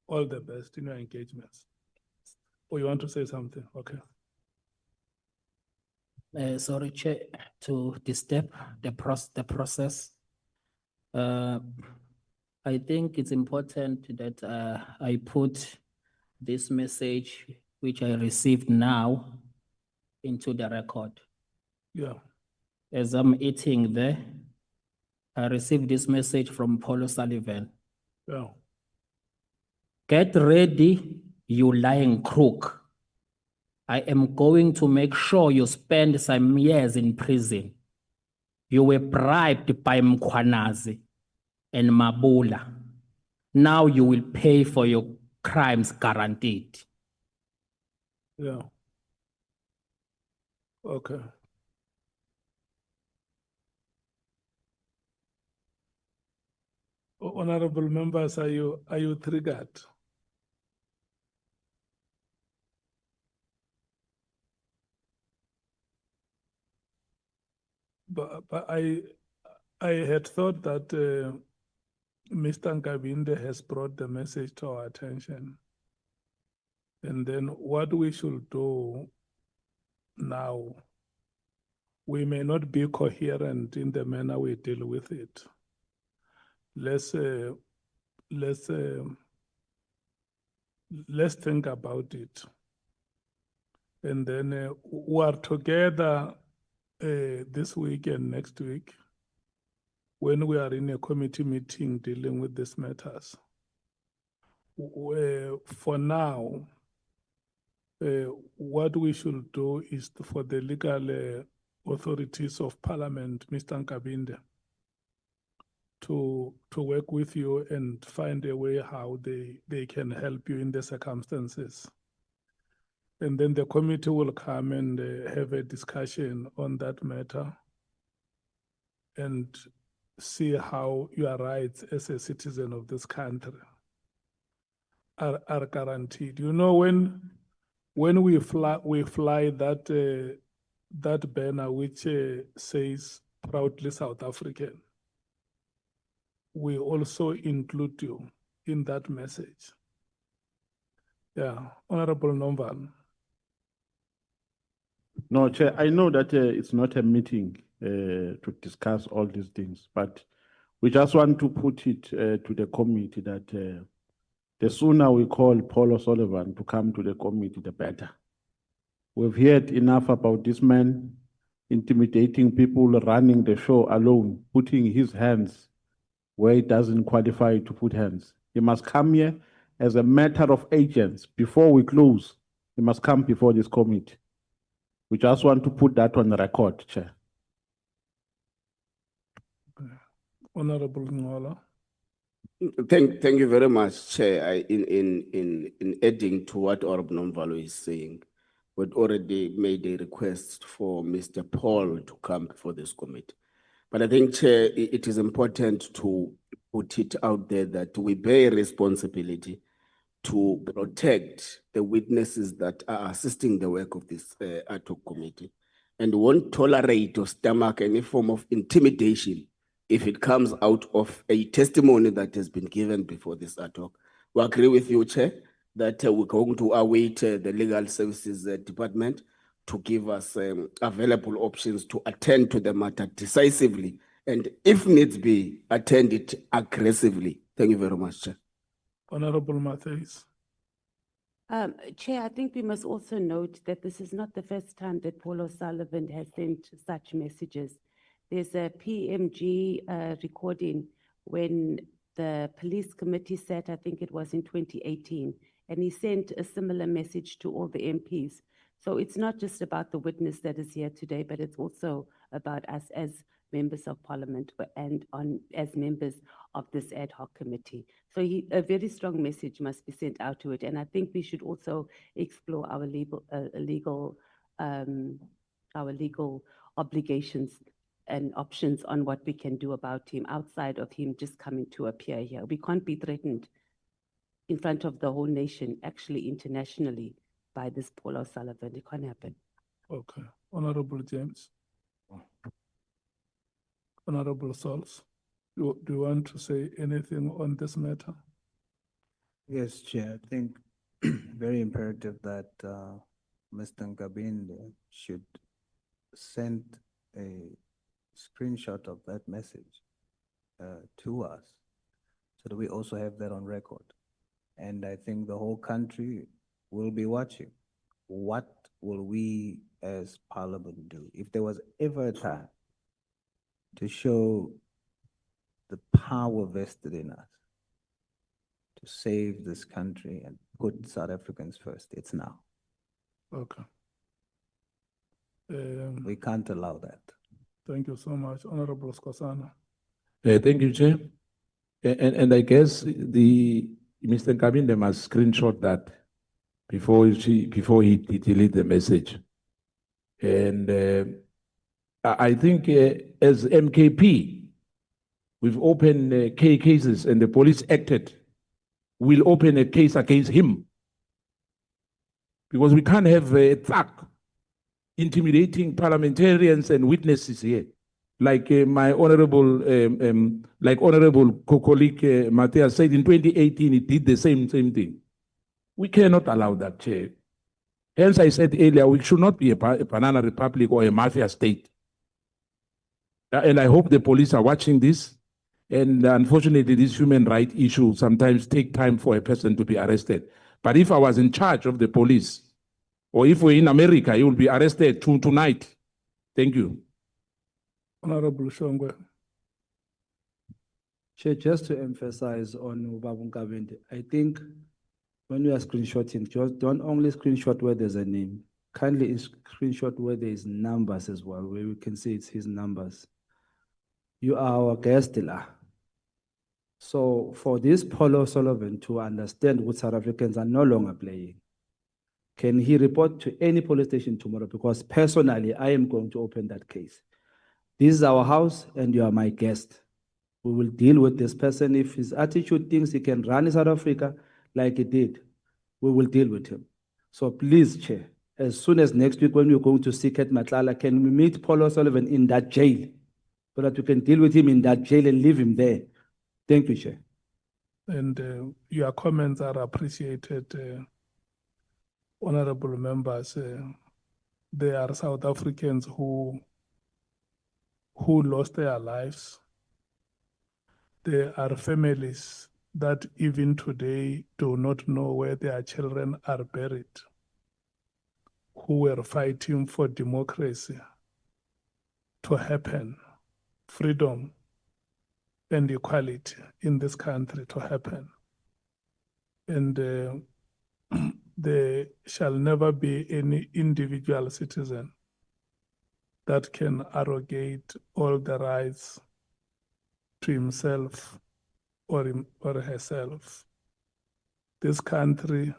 all the best in your engagements. Or you want to say something? Okay. Sorry, Chair, to disturb the process. I think it's important that I put this message, which I received now, into the record. Yeah. As I'm eating there, I received this message from Paul O'Sullivan. Yeah. Get ready, you lying crook. I am going to make sure you spend some years in prison. You were bribed by Mkhwanazi and Mabula. Now you will pay for your crimes, guaranteed. Yeah. Okay. Honorable members, are you triggered? But I had thought that Mr. Nkabinde has brought the message to our attention. And then what we should do now, we may not be coherent in the manner we deal with it. Let's think about it. And then we are together this week and next week when we are in a committee meeting dealing with these matters. For now, what we should do is for the legal authorities of Parliament, Mr. Nkabinde, to work with you and find a way how they can help you in the circumstances. And then the committee will come and have a discussion on that matter and see how your rights as a citizen of this country are guaranteed. You know, when we fly that banner which says proudly South African, we also include you in that message. Yeah, Honorable Nomvan. No, Chair, I know that it's not a meeting to discuss all these things, but we just want to put it to the committee that the sooner we call Paul O'Sullivan to come to the committee, the better. We've heard enough about this man intimidating people, running the show alone, putting his hands where he doesn't qualify to put hands. He must come here as a matter of agents. Before we close, he must come before this committee. We just want to put that on the record, Chair. Honorable Ngola. Thank you very much, Chair. In adding to what Honorable Nomvalo is saying, we'd already made a request for Mr. Paul to come before this committee. But I think, Chair, it is important to put it out there that we bear responsibility to protect the witnesses that are assisting the work of this ad hoc committee, and won't tolerate or stomach any form of intimidation if it comes out of a testimony that has been given before this ad hoc. We agree with you, Chair, that we're going to await the Legal Services Department to give us available options to attend to the matter decisively, and if needs be, attend it aggressively. Thank you very much, Chair. Honorable Matthews. Chair, I think we must also note that this is not the first time that Paul O'Sullivan has sent such messages. There's a PMG recording when the police committee sat, I think it was in 2018, and he sent a similar message to all the MPs. So it's not just about the witness that is here today, but it's also about us as members of Parliament and as members of this ad hoc committee. So a very strong message must be sent out to it. And I think we should also explore our legal obligations and options on what we can do about him outside of him just coming to appear here. We can't be threatened in front of the whole nation, actually internationally, by this Paul O'Sullivan. It can't happen. Okay. Honorable James. Honorable Sauls, do you want to say anything on this matter? Yes, Chair, I think very imperative that Mr. Nkabinde should send a screenshot of that message to us so that we also have that on record. And I think the whole country will be watching. What will we as Parliament do? If there was ever a time to show the power vested in us to save this country and put South Africans first, it's now. Okay. We can't allow that. Thank you so much, Honorable Skosana. Thank you, Chair. And I guess Mr. Nkabinde must screenshot that before he delete the message. And I think as MKP, we've opened cases and the police acted. We'll open a case against him because we can't have a thug intimidating parliamentarians and witnesses here. Like my honorable, colleague Matthias said, in 2018, he did the same thing. We cannot allow that, Chair. Hence, I said earlier, we should not be a banana republic or a mafia state. And I hope the police are watching this. And unfortunately, this human rights issue sometimes take time for a person to be arrested. But if I was in charge of the police, or if we're in America, you will be arrested tonight. Thank you. Honorable Shongwe. Chair, just to emphasize on Ubaba Nkabinde, I think when you are screenshotting, just don't only screenshot where there's a name. Kindly screenshot where there is numbers as well, where we can see it's his numbers. You are our guest, Ila. So for this Paulo Sullivan to understand what South Africans are no longer playing, can he report to any police station tomorrow? Because personally, I am going to open that case. This is our house and you are my guest. We will deal with this person. If his attitude thinks he can run in South Africa like he did, we will deal with him. So please, Chair, as soon as next week when we're going to seek at Matlala, can we meet Paulo Sullivan in that jail so that we can deal with him in that jail and leave him there? Thank you, Chair. And your comments are appreciated, honorable members. There are South Africans who lost their lives. There are families that even today do not know where their children are buried, who were fighting for democracy to happen, freedom and equality in this country to happen. And there shall never be any individual citizen that can arrogate all the rights to himself or herself. This country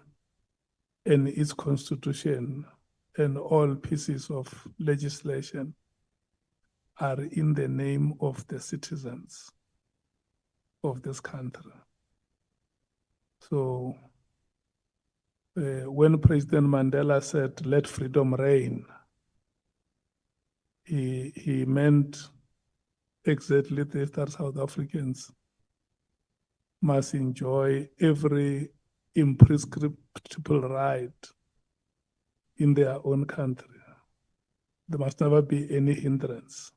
and its constitution and all pieces of legislation are in the name of the citizens of this country. So when President Mandela said, "Let freedom reign," he meant exactly this, that South Africans must enjoy every imprescriptible right in their own country. There must never be any hindrance.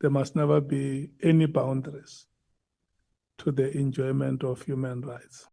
There must never be any boundaries to the enjoyment of human rights.